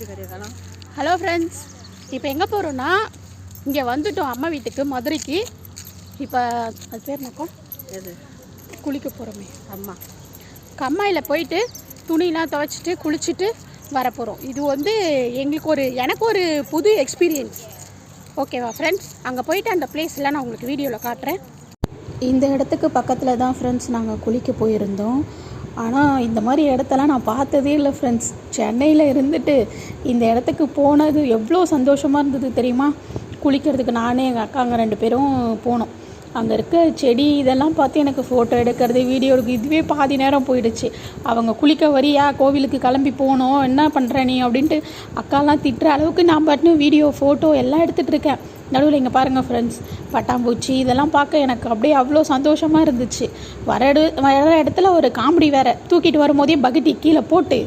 Hello friends, இப்போ எங்கே போகிறோன்னா இங்கே வந்துட்டோம் அம்மா வீட்டுக்கு மதுரைக்கு. இப்போ அது பேர் என்னக்கா எது குளிக்க போகிறோமே கம்மாயில் போயிட்டு துணிலாம் துவைச்சிட்டு குளிச்சுட்டு வரப்போகிறோம். இது வந்து எனக்கு ஒரு புது எக்ஸ்பீரியன்ஸ். ஓகேவா ஃப்ரெண்ட்ஸ்? அங்கே போயிட்டு அந்த பிளேஸ்லாம் நான் உங்களுக்கு வீடியோவில் காட்டுறேன். இந்த இடத்துக்கு பக்கத்தில் தான் ஃப்ரெண்ட்ஸ் நாங்கள் குளிக்க போயிருந்தோம். ஆனால் இந்த மாதிரி இடத்தெல்லாம் நான் பார்த்ததே இல்லை ஃப்ரெண்ட்ஸ். சென்னையில் இருந்துட்டு இந்த இடத்துக்கு போனது எவ்வளோ சந்தோஷமாக இருந்தது தெரியுமா? குளிக்கிறதுக்கு நானே எங்கள் அக்காங்க 2 பேரும் போனோம். அங்கே இருக்க செடி இதெல்லாம் பார்த்து எனக்கு ஃபோட்டோ எடுக்கிறது, வீடியோ எடுக்கிறது, இதுவே பாதி நேரம் போயிடுச்சு. அவங்க குளிக்க வரியா, கோவிலுக்கு கிளம்பி போனோம், என்ன பண்ணுற நீ அப்படின்ட்டு அக்காலாம் திட்டுற அளவுக்கு நான் பாட்டுன்னு வீடியோ ஃபோட்டோ எல்லாம் எடுத்துகிட்டு இருக்கேன். நடுவில் இங்கே பாருங்கள் ஃப்ரெண்ட்ஸ், பட்டாம்பூச்சி இதெல்லாம் பார்க்க எனக்கு அப்படியே அவ்வளோ சந்தோஷமாக இருந்துச்சு. வர இடத்துல ஒரு காமெடி வேறு. தூக்கிட்டு வரும்போதே பக்கெட்டி கீழே போட்டு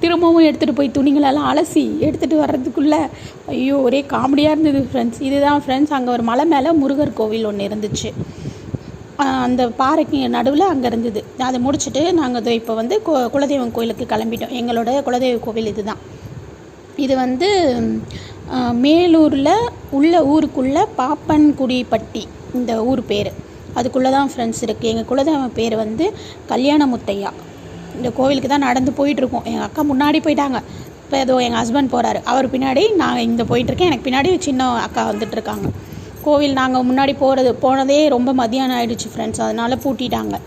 திரும்பவும் எடுத்துகிட்டு போய் துணிங்களெல்லாம் அலசி எடுத்துகிட்டு வர்றதுக்குள்ளே ஐயோ ஒரே காமெடியாக இருந்தது ஃப்ரெண்ட்ஸ். இதுதான் ஃப்ரெண்ட்ஸ், அங்கே ஒரு மலை மேலே முருகர் கோவில் ஒன்று இருந்துச்சு. அந்த பாறைக்கு நடுவில் அங்கே இருந்தது. அதை முடிச்சுட்டு நாங்கள் இப்போ வந்து குலதெய்வம் கோயிலுக்கு கிளம்பிட்டோம். எங்களோட குலதெய்வ கோவில் இதுதான். இது வந்து மேலூரில் உள்ள ஊருக்குள்ளே பாப்பன்குடிப்பட்டி இந்த ஊர் பேர். அதுக்குள்ளே தான் ஃப்ரெண்ட்ஸ் இருக்குது. எங்கள் குலதெய்வம் பேர் வந்து கல்யாணமுத்தையா. இந்த கோவிலுக்கு தான் நடந்து போயிட்டுருக்கோம். எங்கள் அக்கா முன்னாடி போயிட்டாங்க. இப்போ ஏதோ எங்கள் ஹஸ்பண்ட் போகிறாரு, அவர் பின்னாடி நான் இங்கே போயிட்டுருக்கேன். எனக்கு பின்னாடி சின்ன அக்கா வந்துட்டுருக்காங்க. கோவில் நாங்கள் முன்னாடி போனதே ரொம்ப மதியானம் ஆகிடுச்சு ஃப்ரெண்ட்ஸ், அதனால் பூட்டிட்டாங்க.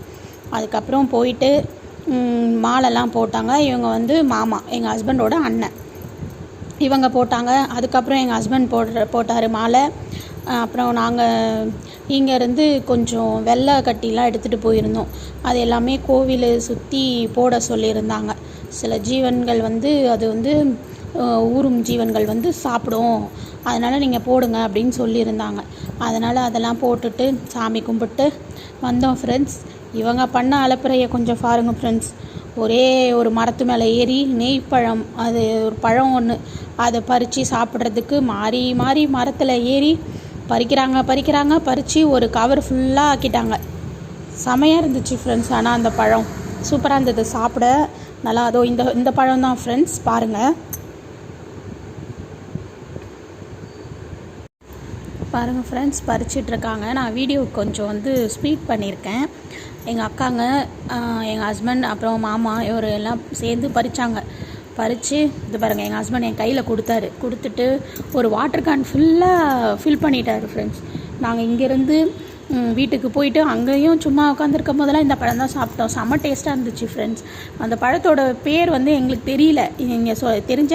அதுக்கப்புறம் போயிட்டு மாலைலாம் போட்டாங்க. இவங்க வந்து மாமா, எங்கள் ஹஸ்பண்டோட அண்ணன், இவங்க போட்டாங்க. அதுக்கப்புறம் எங்கள் ஹஸ்பண்ட் போட்டார் மாலை. அப்புறம் நாங்கள் இங்கேருந்து கொஞ்சம் வெள்ளை கட்டிலாம் எடுத்துகிட்டு போயிருந்தோம். அது எல்லாமே கோவில் சுற்றி போட சொல்லியிருந்தாங்க. சில ஜீவன்கள் வந்து அது வந்து ஊரும் ஜீவன்கள் வந்து சாப்பிடும், அதனால் நீங்கள் போடுங்க அப்படின்னு சொல்லியிருந்தாங்க. அதனால் அதெல்லாம் போட்டுட்டு சாமி கும்பிட்டு வந்தோம் ஃப்ரெண்ட்ஸ். இவங்க பண்ண அலப்பறையை கொஞ்சம் பாருங்க ஃப்ரெண்ட்ஸ். ஒரே ஒரு மரத்து மேலே ஏறி நெய்ப்பழம், அது ஒரு பழம் ஒன்று, அதை பறித்து சாப்பிட்றதுக்கு மாறி மாறி மரத்தில் ஏறி பறிக்கிறாங்க. பறித்து ஒரு கவர் ஃபுல்லாக ஆக்கிட்டாங்க. செமையாக இருந்துச்சு ஃப்ரெண்ட்ஸ். ஆனால் அந்த பழம் சூப்பராக இருந்தது, சாப்பிட நல்லா. அதோ இந்த பழம் தான் ஃப்ரெண்ட்ஸ், பாருங்கள் ஃப்ரெண்ட்ஸ், பறிச்சிட்ருக்காங்க. நான் வீடியோ கொஞ்சம் வந்து ஸ்பீட் பண்ணியிருக்கேன். எங்கள் அக்காங்க, எங்கள் ஹஸ்பண்ட், அப்புறம் மாமா இவர் எல்லாம் சேர்ந்து பறித்து இது பாருங்கள். எங்கள் ஹஸ்பண்ட் என் கையில் கொடுத்துட்டு ஒரு வாட்டர் கேன் ஃபுல்லாக ஃபில் பண்ணிட்டார் ஃப்ரெண்ட்ஸ். நாங்கள் இங்கேருந்து வீட்டுக்கு போயிட்டு அங்கேயும் சும்மா உட்காந்துருக்கும் போதெல்லாம் இந்த பழம் தான் சாப்பிட்டோம். செம்ம டேஸ்ட்டாக இருந்துச்சு ஃப்ரெண்ட்ஸ். அந்த பழத்தோட பேர் வந்து எங்களுக்கு தெரியல. நீங்கள் தெரிஞ்சால்